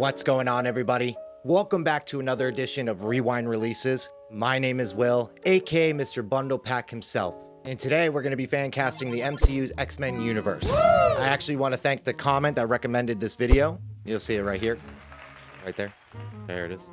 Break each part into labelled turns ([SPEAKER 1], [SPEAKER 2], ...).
[SPEAKER 1] What's going on, everybody? Welcome back to another edition of Rewind Releases. My name is Will, aka Mr. Bundle Pack himself. And today we're going to be fan casting the MCU's X-Men universe. I actually want to thank the comment that recommended this video. You'll see it right here. Right there. There it is.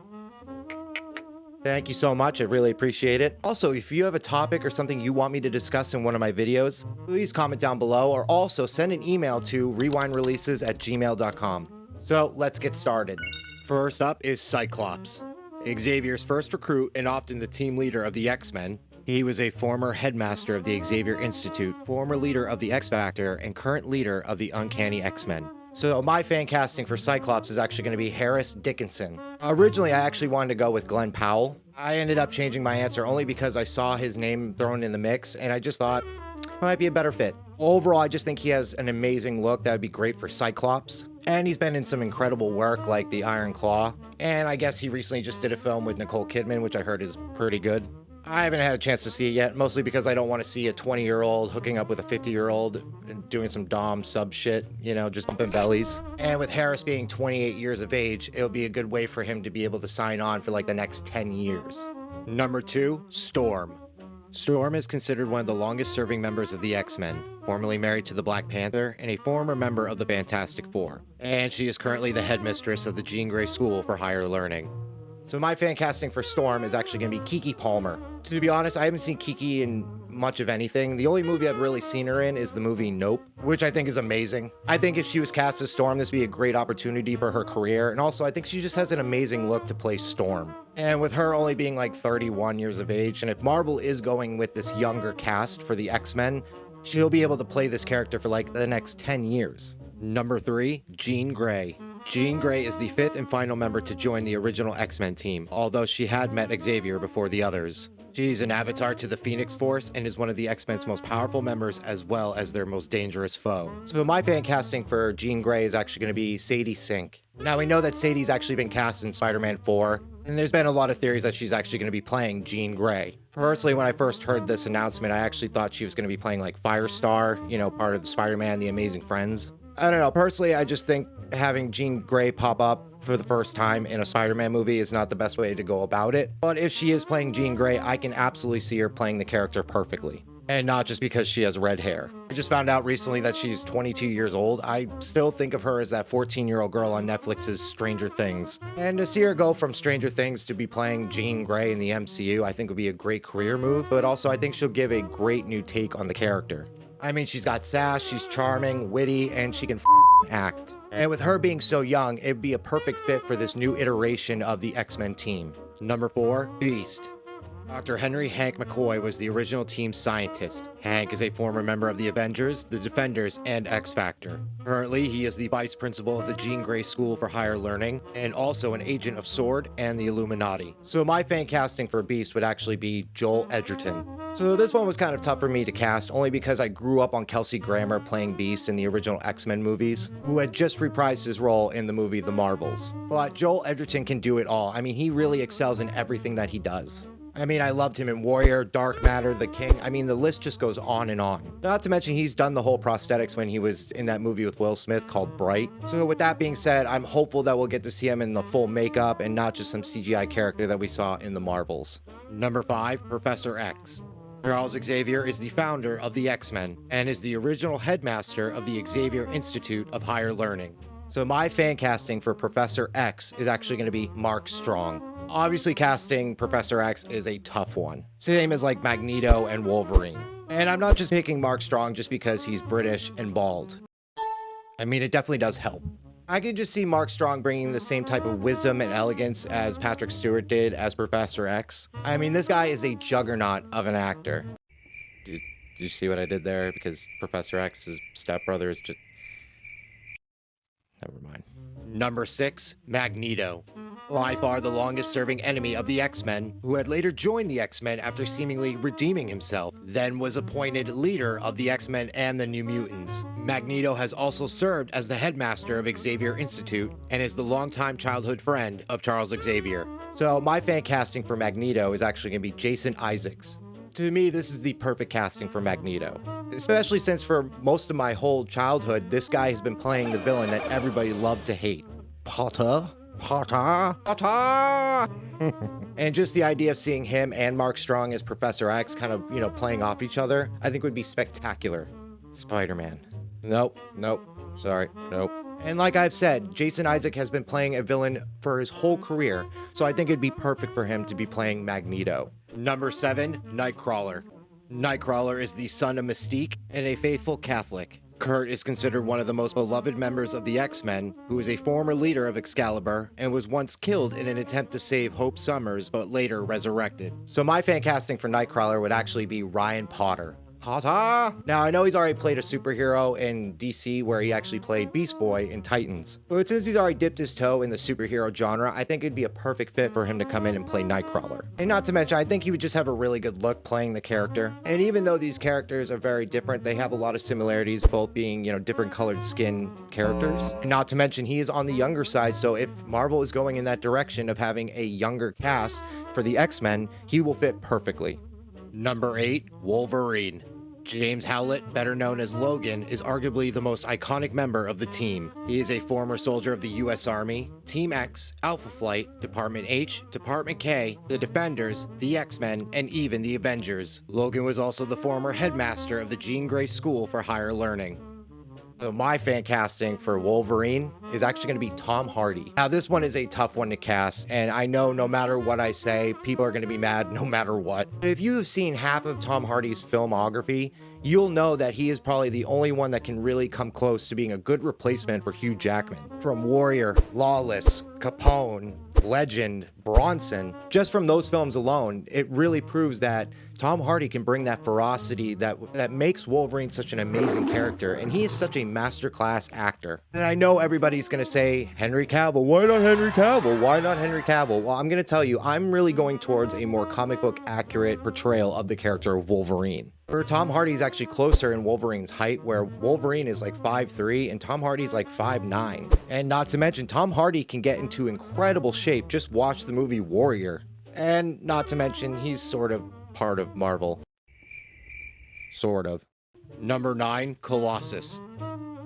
[SPEAKER 1] Thank you so much. I really appreciate it. Also, if you have a topic or something you want me to discuss in one of my videos, please comment down below or also send an email to rewindreleases@gmail.com. So let's get started. First up is Cyclops, Xavier's first recruit and often the team leader of the X-Men. He was a former headmaster of the Xavier Institute, former leader of the X-Factor, and current leader of the Uncanny X-Men. So my fan casting for Cyclops is actually going to be Harris Dickinson. Originally, I actually wanted to go with Glenn Powell. I ended up changing my answer only because I saw his name thrown in the mix, and I just thought it might be a better fit. Overall, I just think he has an amazing look that would be great for Cyclops. And he's been in some incredible work like The Iron Claw. And I guess he recently just did a film with Nicole Kidman, which I heard is pretty good. I haven't had a chance to see it yet, mostly because I don't want to see a 20-year-old hooking up with a 50-year-old and doing some dom sub shit, you know, just bumping bellies. And with Harris being 28 years of age, it'll be a good way for him to be able to sign on for like the next 10 years. Number 2, Storm. Storm is considered one of the longest-serving members of the X-Men, formerly married to the Black Panther and a former member of the Fantastic Four. And she is currently the headmistress of the Jean Grey School for Higher Learning. So my fan casting for Storm is actually going to be Keke Palmer. To be honest, I haven't seen Keke in much of anything. The only movie I've really seen her in is the movie Nope, which I think is amazing. I think if she was cast as Storm, this would be a great opportunity for her career. And also, I think she just has an amazing look to play Storm. And with her only being like 31 years of age, and if Marvel is going with this younger cast for the X-Men, she'll be able to play this character for like the next 10 years. Number 3, Jean Grey. Jean Grey is the 5th and final member to join the original X-Men team, although she had met Xavier before the others. She's an avatar to the Phoenix Force and is one of the X-Men's most powerful members as well as their most dangerous foe. So my fan casting for Jean Grey is actually going to be Sadie Sink. Now we know that Sadie's actually been cast in Spider-Man 4, and there's been a lot of theories that she's actually going to be playing Jean Grey. Personally, when I first heard this announcement, I actually thought she was going to be playing like Firestar, you know, part of the Spider-Man, The Amazing Friends. I don't know, personally, I just think having Jean Grey pop up for the first time in a Spider-Man movie is not the best way to go about it. But if she is playing Jean Grey, I can absolutely see her playing the character perfectly. And not just because she has red hair. I just found out recently that she's 22 years old. I still think of her as that 14-year-old girl on Netflix's Stranger Things. And to see her go from Stranger Things to be playing Jean Grey in the MCU, I think would be a great career move. But also, I think she'll give a great new take on the character. I mean, she's got sass, she's charming, witty, and she can act. And with her being so young, it'd be a perfect fit for this new iteration of the X-Men team. Number 4, Beast. Dr. Henry Hank McCoy was the original team's scientist. Hank is a former member of the Avengers, the Defenders, and X-Factor. Currently, he is the vice principal of the Jean Grey School for Higher Learning, and also an agent of SWORD and the Illuminati. So my fan casting for Beast would actually be Joel Edgerton. So this one was kind of tough for me to cast, only because I grew up on Kelsey Grammer playing Beast in the original X-Men movies, who had just reprised his role in the movie The Marvels. But Joel Edgerton can do it all. I mean, he really excels in everything that he does. I mean, I loved him in Warrior, Dark Matter, The King. I mean, the list just goes on and on. Not to mention, he's done the whole prosthetics when he was in that movie with Will Smith called Bright. So with that being said, I'm hopeful that we'll get to see him in the full makeup and not just some CGI character that we saw in the Marvels. Number 5, Professor X. Charles Xavier is the founder of the X-Men and is the original headmaster of the Xavier Institute of Higher Learning. So my fan casting for Professor X is actually going to be Mark Strong. Obviously, casting Professor X is a tough one. Same as like Magneto and Wolverine. And I'm not just picking Mark Strong just because he's British and bald. I mean, it definitely does help. I could just see Mark Strong bringing the same type of wisdom and elegance as Patrick Stewart did as Professor X. I mean, this guy is a juggernaut of an actor. Did you see what I did there? Because Professor X's stepbrother is just... Never mind. Number 6, Magneto. By far the longest-serving enemy of the X-Men, who had later joined the X-Men after seemingly redeeming himself, then was appointed leader of the X-Men and the New Mutants. Magneto has also served as the headmaster of Xavier Institute and is the longtime childhood friend of Charles Xavier. So my fan casting for Magneto is actually going to be Jason Isaacs. To me, this is the perfect casting for Magneto. Especially since for most of my whole childhood, this guy has been playing the villain that everybody loved to hate. Potter? Ta-ta! Ta-ta! And just the idea of seeing him and Mark Strong as Professor X kind of, playing off each other, I think would be spectacular. Spider-Man. Nope. Sorry, nope. And like I've said, Jason Isaac has been playing a villain for his whole career, so I think it'd be perfect for him to be playing Magneto. Number 7, Nightcrawler. Nightcrawler is the son of Mystique and a faithful Catholic. Kurt is considered one of the most beloved members of the X-Men, who is a former leader of Excalibur and was once killed in an attempt to save Hope Summers, but later resurrected. So my fan casting for Nightcrawler would actually be Ryan Potter. Ta-ta! Now, I know he's already played a superhero in DC where he actually played Beast Boy in Titans. But since he's already dipped his toe in the superhero genre, I think it'd be a perfect fit for him to come in and play Nightcrawler. And not to mention, I think he would just have a really good look playing the character. And even though these characters are very different, they have a lot of similarities, both being, different colored skin characters. And not to mention, he is on the younger side, so if Marvel is going in that direction of having a younger cast for the X-Men, he will fit perfectly. Number 8, Wolverine. James Howlett, better known as Logan, is arguably the most iconic member of the team. He is a former soldier of the US Army, Team X, Alpha Flight, Department H, Department K, the Defenders, the X-Men, and even the Avengers. Logan was also the former headmaster of the Jean Grey School for Higher Learning. So my fan casting for Wolverine is actually going to be Tom Hardy. Now, this one is a tough one to cast, and I know no matter what I say, people are going to be mad no matter what. But if you have seen half of Tom Hardy's filmography, you'll know that he is probably the only one that can really come close to being a good replacement for Hugh Jackman. From Warrior, Lawless, Capone, Legend, Bronson, just from those films alone, it really proves that Tom Hardy can bring that ferocity that makes Wolverine such an amazing character, and he is such a masterclass actor. And I know everybody's gonna say, Henry Cavill, why not Henry Cavill? Why not Henry Cavill? Well, I'm gonna tell you, I'm really going towards a more comic book accurate portrayal of the character of Wolverine. Where Tom Hardy is actually closer in Wolverine's height, where Wolverine is like 5'3" and Tom Hardy's like 5'9". And not to mention, Tom Hardy can get into incredible shape. Just watch the movie Warrior. And not to mention, he's sort of part of Marvel. Sort of. Number 9, Colossus.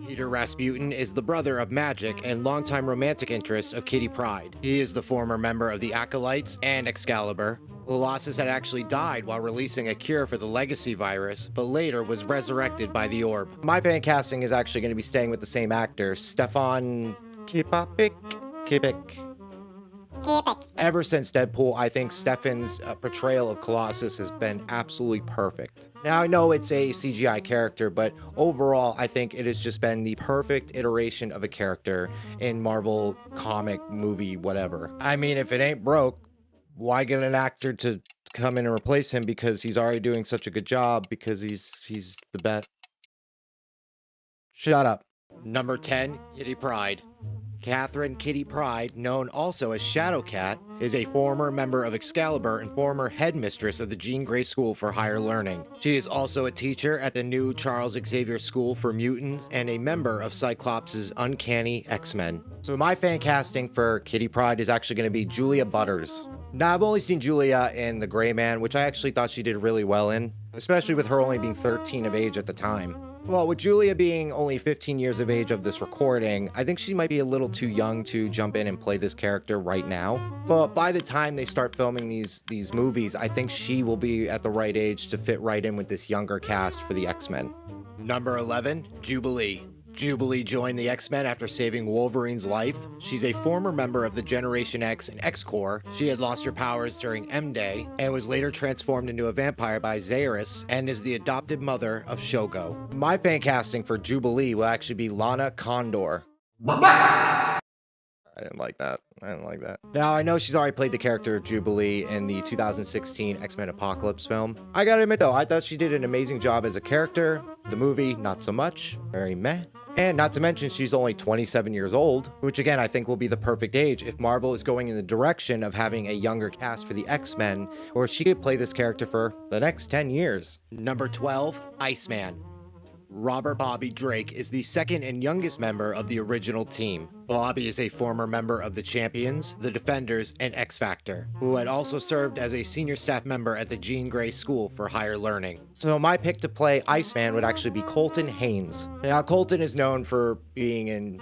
[SPEAKER 1] Peter Rasputin is the brother of Magic and longtime romantic interest of Kitty Pryde. He is the former member of the Acolytes and Excalibur. Colossus had actually died while releasing a cure for the legacy virus, but later was resurrected by the orb. My fan casting is actually going to be staying with the same actor, Stefan Kipik. Ever since Deadpool, I think Stefan's portrayal of Colossus has been absolutely perfect. Now, I know it's a CGI character, but overall, I think it has just been the perfect iteration of a character in Marvel comic, movie, whatever. I mean, if it ain't broke, why get an actor to come in and replace him because he's already doing such a good job because he's the best? Shut up. Number 10, Kitty Pryde. Catherine Kitty Pryde, known also as Shadowcat, is a former member of Excalibur and former headmistress of the Jean Grey School for Higher Learning. She is also a teacher at the new Charles Xavier School for Mutants and a member of Cyclops' Uncanny X-Men. So my fan casting for Kitty Pryde is actually going to be Julia Butters. Now, I've only seen Julia in The Gray Man, which I actually thought she did really well in, especially with her only being 13 of age at the time. Well, with Julia being only 15 years of age of this recording, I think she might be a little too young to jump in and play this character right now. But by the time they start filming these movies, I think she will be at the right age to fit right in with this younger cast for the X-Men. Number 11, Jubilee. Jubilee joined the X-Men after saving Wolverine's life. She's a former member of the Generation X and X-Corps. She had lost her powers during M-Day and was later transformed into a vampire by Xeris and is the adopted mother of Shogo. My fan casting for Jubilee will actually be Lana Condor. I didn't like that. Now, I know she's already played the character of Jubilee in the 2016 X-Men Apocalypse film. I gotta admit though, I thought she did an amazing job as a character. The movie, not so much. Very meh. And not to mention, she's only 27 years old, which again, I think will be the perfect age if Marvel is going in the direction of having a younger cast for the X-Men, or she could play this character for the next 10 years. Number 12, Iceman. Robert Bobby Drake is the second and youngest member of the original team. Bobby is a former member of the Champions, the Defenders, and X Factor, who had also served as a senior staff member at the Jean Grey School for Higher Learning. So my pick to play Iceman would actually be Colton Haynes. Now, Colton is known for being in,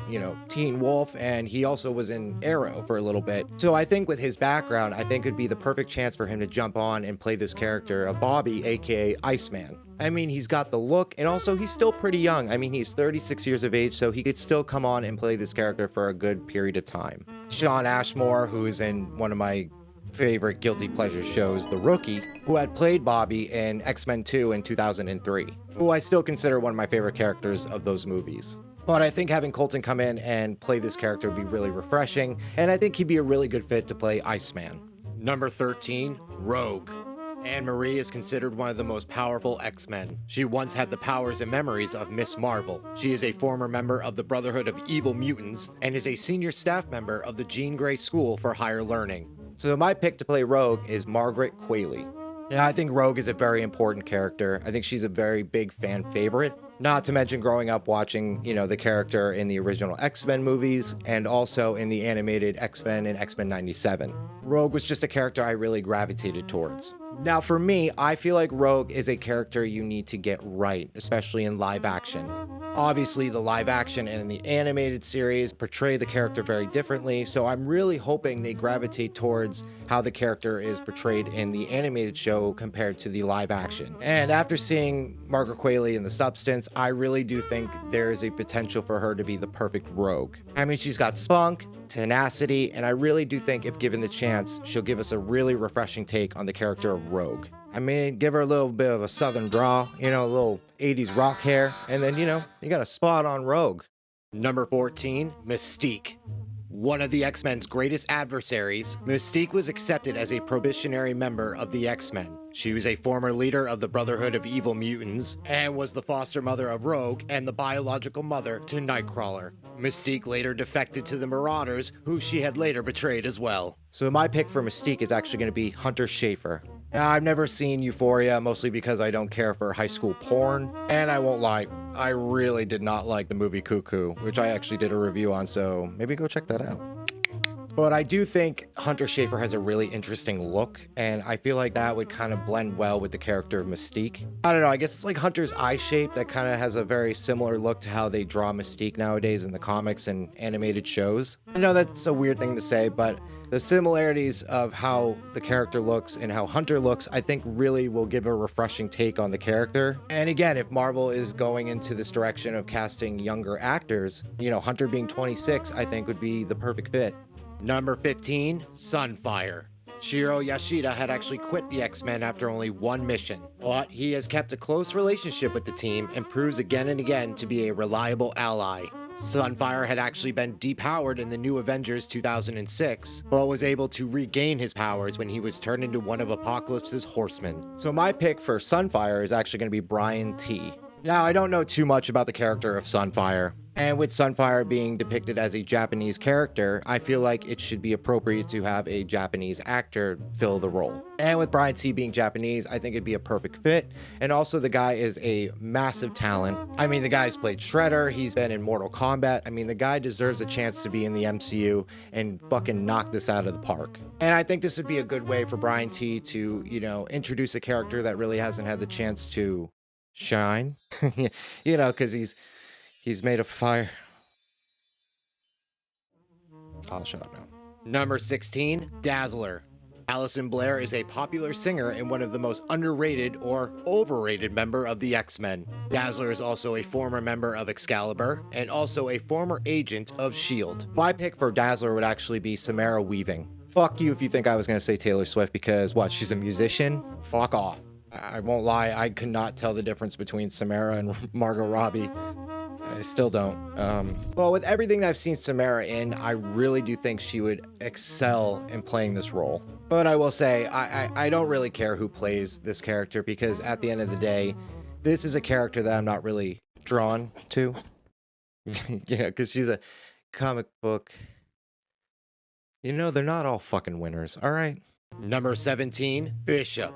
[SPEAKER 1] Teen Wolf, and he also was in Arrow for a little bit. So I think with his background, I think it'd be the perfect chance for him to jump on and play this character of Bobby, aka Iceman. I mean, he's got the look, and also he's still pretty young. I mean, he's 36 years of age, so he could still come on and play this character for a good period of time. Shawn Ashmore, who is in one of my favorite guilty pleasure shows, The Rookie, who had played Bobby in X-Men 2 in 2003, who I still consider one of my favorite characters of those movies. But I think having Colton come in and play this character would be really refreshing, and I think he'd be a really good fit to play Iceman. Number 13, Rogue. Anne-Marie is considered one of the most powerful X-Men. She once had the powers and memories of Miss Marvel. She is a former member of the Brotherhood of Evil Mutants and is a senior staff member of the Jean Grey School for Higher Learning. So my pick to play Rogue is Margaret Qualley. Now, I think Rogue is a very important character. I think she's a very big fan favorite. Not to mention growing up watching, the character in the original X-Men movies and also in the animated X-Men and X-Men 97. Rogue was just a character I really gravitated towards. Now, for me, I feel like Rogue is a character you need to get right, especially in live action. Obviously, the live action and the animated series portray the character very differently, so I'm really hoping they gravitate towards how the character is portrayed in the animated show compared to the live action. And after seeing Margaret Qualley in The Substance, I really do think there is a potential for her to be the perfect Rogue. I mean, she's got spunk, tenacity, and I really do think if given the chance, she'll give us a really refreshing take on the character of Rogue. I mean, give her a little bit of a southern drawl, a little 80s rock hair, and then, you got a spot on Rogue. Number 14, Mystique. One of the X-Men's greatest adversaries, Mystique was accepted as a probationary member of the X-Men. She was a former leader of the Brotherhood of Evil Mutants and was the foster mother of Rogue and the biological mother to Nightcrawler. Mystique later defected to the Marauders, who she had later betrayed as well. So my pick for Mystique is actually going to be Hunter Schafer. Now, I've never seen Euphoria, mostly because I don't care for high school porn, and I won't lie, I really did not like the movie Cuckoo, which I actually did a review on, so maybe go check that out. But I do think Hunter Schafer has a really interesting look, and I feel like that would kind of blend well with the character of Mystique. I don't know, I guess it's like Hunter's eye shape that kind of has a very similar look to how they draw Mystique nowadays in the comics and animated shows. I know that's a weird thing to say, but the similarities of how the character looks and how Hunter looks, I think really will give a refreshing take on the character. And again, if Marvel is going into this direction of casting younger actors, Hunter being 26, I think would be the perfect fit. Number 15, Sunfire. Shiro Yashida had actually quit the X-Men after only one mission, but he has kept a close relationship with the team and proves again and again to be a reliable ally. Sunfire had actually been depowered in the New Avengers 2006, but was able to regain his powers when he was turned into one of Apocalypse's horsemen. So my pick for Sunfire is actually going to be Brian T. Now, I don't know too much about the character of Sunfire, and with Sunfire being depicted as a Japanese character, I feel like it should be appropriate to have a Japanese actor fill the role. And with Brian T being Japanese, I think it'd be a perfect fit. And also the guy is a massive talent. I mean, the guy's played Shredder, he's been in Mortal Kombat. I mean, the guy deserves a chance to be in the MCU and fucking knock this out of the park. And I think this would be a good way for Brian T to, introduce a character that really hasn't had the chance to shine, because he's made of fire. I'll shut up now. Number 16, Dazzler. Allison Blair is a popular singer and one of the most underrated or overrated member of the X-Men. Dazzler is also a former member of Excalibur and also a former agent of S.H.I.E.L.D. My pick for Dazzler would actually be Samara Weaving. Fuck you if you think I was going to say Taylor Swift because, what, she's a musician? Fuck off. I won't lie, I could not tell the difference between Samara and Margot Robbie. I still don't. Well, with everything that I've seen Samara in, I really do think she would excel in playing this role. But I will say, I don't really care who plays this character because at the end of the day, this is a character that I'm not really drawn to. Because she's a comic book. They're not all fucking winners, all right? Number 17, Bishop.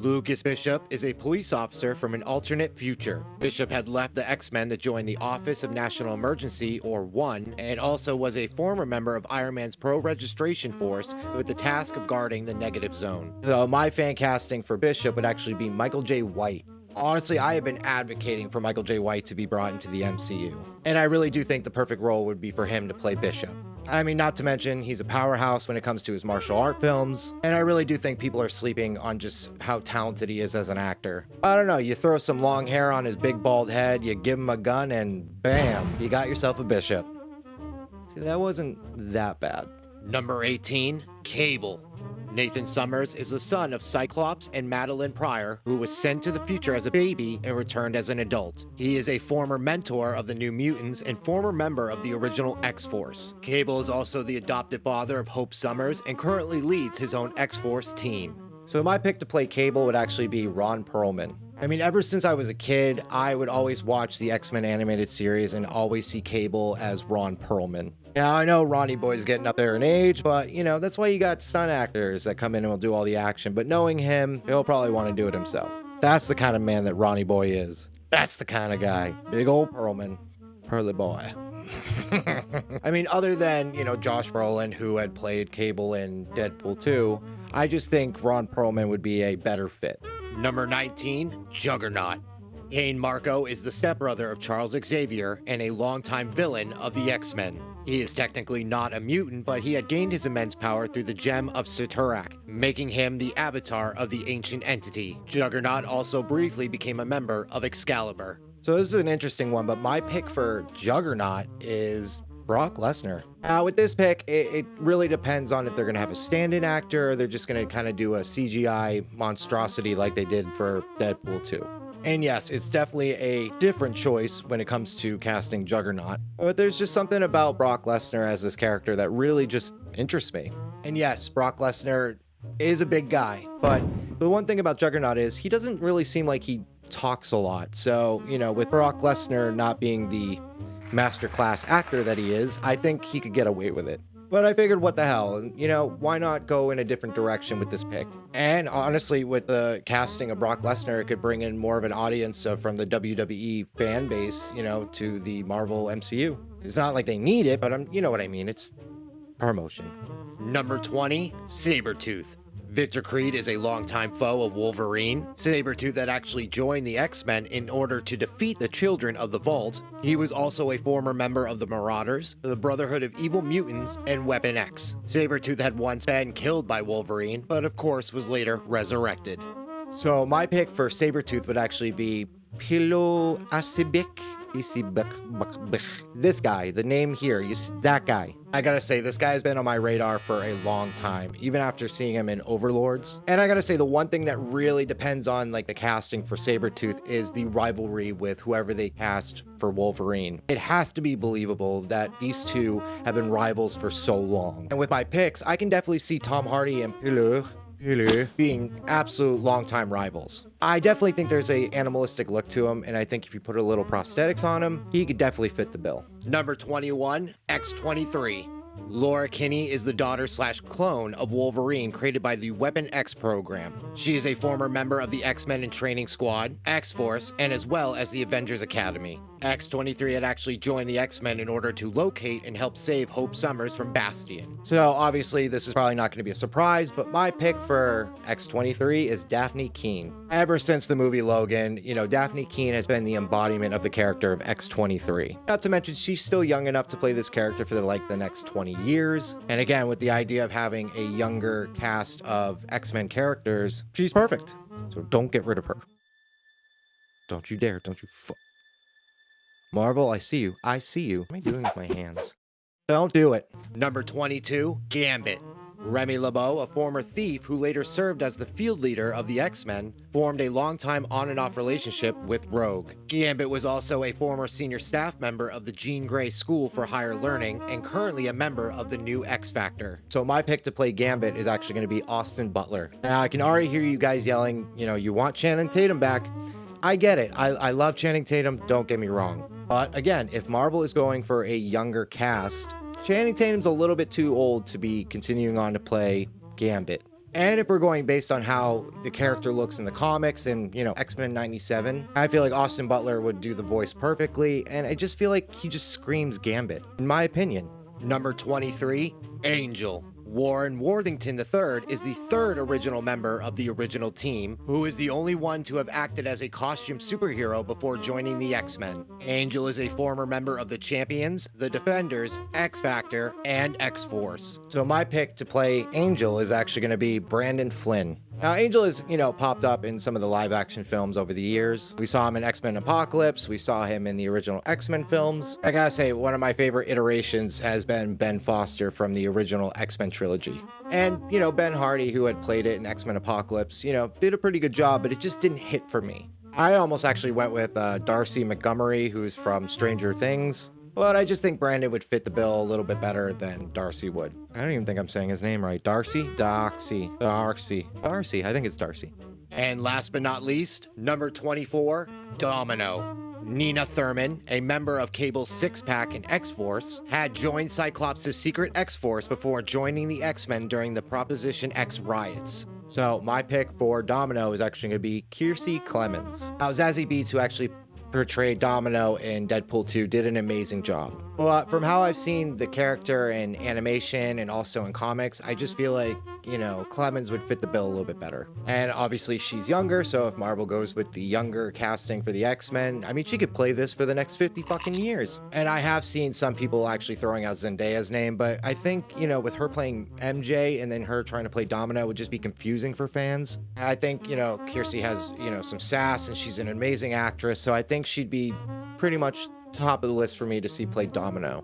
[SPEAKER 1] Lucas Bishop is a police officer from an alternate future. Bishop had left the X-Men to join the Office of National Emergency, or ONE, and also was a former member of Iron Man's pro-registration force with the task of guarding the negative zone. So my fan casting for Bishop would actually be Michael J. White. Honestly, I have been advocating for Michael J. White to be brought into the MCU. And I really do think the perfect role would be for him to play Bishop. I mean, not to mention, he's a powerhouse when it comes to his martial art films. And I really do think people are sleeping on just how talented he is as an actor. I don't know, you throw some long hair on his big bald head, you give him a gun, and bam, you got yourself a Bishop. See, that wasn't that bad. Number 18, Cable. Nathan Summers is the son of Cyclops and Madeline Pryor, who was sent to the future as a baby and returned as an adult. He is a former mentor of the New Mutants and former member of the original X-Force. Cable is also the adopted father of Hope Summers and currently leads his own X-Force team. So my pick to play Cable would actually be Ron Perlman. I mean, ever since I was a kid, I would always watch the X-Men animated series and always see Cable as Ron Perlman. Now, I know Ronnie Boy's getting up there in age, but, you know, that's why you got stunt actors that come in and will do all the action. But knowing him, he'll probably want to do it himself. That's the kind of man that Ronnie Boy is. That's the kind of guy. Big old Perlman. Pearly boy. I mean, other than, you know, Josh Brolin, who had played Cable in Deadpool 2, I just think Ron Perlman would be a better fit. Number 19, Juggernaut. Cain Marko is the stepbrother of Charles Xavier and a longtime villain of the X-Men. He is technically not a mutant, but he had gained his immense power through the Gem of Cyttorak, making him the avatar of the ancient entity. Juggernaut also briefly became a member of Excalibur. So this is an interesting one, but my pick for Juggernaut is Brock Lesnar. Now with this pick, it really depends on if they're going to have a stand-in actor or they're just going to kind of do a CGI monstrosity like they did for Deadpool 2. And yes, it's definitely a different choice when it comes to casting Juggernaut, but there's just something about Brock Lesnar as this character that really just interests me. And yes, Brock Lesnar is a big guy, but the one thing about Juggernaut is he doesn't really seem like he talks a lot. So, you know, with Brock Lesnar not being the masterclass actor that he is, I think he could get away with it. But I figured, what the hell, you know, why not go in a different direction with this pick? And honestly, with the casting of Brock Lesnar, it could bring in more of an audience from the WWE fan base, you know, to the Marvel MCU. It's not like they need it, but you know what I mean. It's promotion. Number 20, Sabretooth. Victor Creed is a longtime foe of Wolverine. Sabretooth had actually joined the X-Men in order to defeat the Children of the Vault. He was also a former member of the Marauders, the Brotherhood of Evil Mutants, and Weapon X. Sabretooth had once been killed by Wolverine, but of course was later resurrected. So my pick for Sabretooth would actually be Pilo Asibik. This guy, the name here, that guy. I gotta say, this guy has been on my radar for a long time, even after seeing him in Overlords. And I gotta say, the one thing that really depends on like the casting for Sabretooth is the rivalry with whoever they cast for Wolverine. It has to be believable that these two have been rivals for so long. And with my picks, I can definitely see Tom Hardy and Pilo being absolute longtime rivals. I definitely think there's a animalistic look to him, and I think if you put a little prosthetics on him, he could definitely fit the bill. Number 21, X-23. Laura Kinney is the daughter/clone of Wolverine created by the Weapon X program. She is a former member of the X-Men in Training Squad, X-Force, and as well as the Avengers Academy. X-23 had actually joined the X-Men in order to locate and help save Hope Summers from Bastion. So obviously this is probably not going to be a surprise, but my pick for X-23 is Daphne Keane. Ever since the movie Logan, you know, Daphne Keane has been the embodiment of the character of X-23. Not to mention, she's still young enough to play this character for the next 20 years. And again, with the idea of having a younger cast of X-Men characters, she's perfect. So don't get rid of her. Don't you dare. Don't you Marvel, I see you. I see you. What am I doing with my hands? Don't do it. Number 22, Gambit. Remy LeBeau, a former thief who later served as the field leader of the X-Men, formed a long-time on-and-off relationship with Rogue. Gambit was also a former senior staff member of the Jean Grey School for Higher Learning and currently a member of the new X-Factor. So my pick to play Gambit is actually going to be Austin Butler. Now, I can already hear you guys yelling, you know, you want Channing Tatum back. I get it. I love Channing Tatum, don't get me wrong. But again, if Marvel is going for a younger cast, Channing Tatum's a little bit too old to be continuing on to play Gambit. And if we're going based on how the character looks in the comics and, X-Men 97, I feel like Austin Butler would do the voice perfectly, and I just feel like he just screams Gambit, in my opinion. Number 23, Angel. Warren Worthington III is the third original member of the original team, who is the only one to have acted as a costume superhero before joining the X-Men. Angel is a former member of the Champions, the Defenders, X-Factor, and X-Force. So my pick to play Angel is actually going to be Brandon Flynn. Now, Angel has, popped up in some of the live-action films over the years. We saw him in X-Men Apocalypse. We saw him in the original X-Men films. I gotta say, one of my favorite iterations has been Ben Foster from the original X-Men trilogy. And, Ben Hardy, who had played it in X-Men Apocalypse, did a pretty good job, but it just didn't hit for me. I almost actually went with Darcy Montgomery, who's from Stranger Things. But I just think Brandon would fit the bill a little bit better than Darcy would. I don't even think I'm saying his name right. Darcy? Darcy. I think it's Darcy. And last but not least, number 24, Domino. Nina Thurman, a member of Cable's Six-Pack and X-Force, had joined Cyclops' secret X-Force before joining the X-Men during the Proposition X riots. So my pick for Domino is actually going to be Kiersey Clemens. Now, Zazie Beetz, who actually portrayed Domino in Deadpool 2, did an amazing job. But from how I've seen the character in animation and also in comics, I just feel like, Clemens would fit the bill a little bit better. And obviously she's younger, so if Marvel goes with the younger casting for the X-Men, I mean, she could play this for the next 50 fucking years. And I have seen some people actually throwing out Zendaya's name, but I think, with her playing MJ and then her trying to play Domino would just be confusing for fans. I think, Kiersey has, some sass and she's an amazing actress, so I think she'd be pretty much top of the list for me to see play Domino.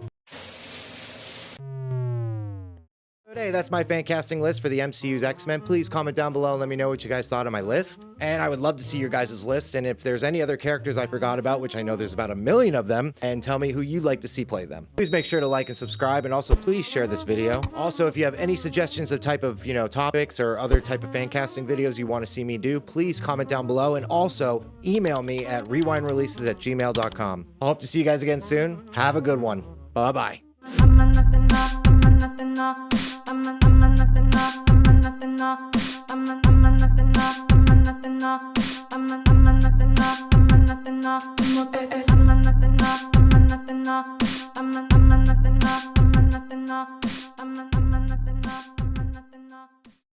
[SPEAKER 1] Hey, that's my fan casting list for the MCU's X-Men. Please comment down below and let me know what you guys thought of my list. And I would love to see your guys' list. And if there's any other characters I forgot about, which I know there's about 1 million of them, and tell me who you'd like to see play them. Please make sure to like and subscribe, and also please share this video. Also, if you have any suggestions of type of, topics or other type of fan casting videos you want to see me do, please comment down below, and also email me at rewindreleases@gmail.com. I hope to see you guys again soon. Have a good one. Bye-bye.
[SPEAKER 2] I'm a nothing, I'm a nothing, I'm a nothing,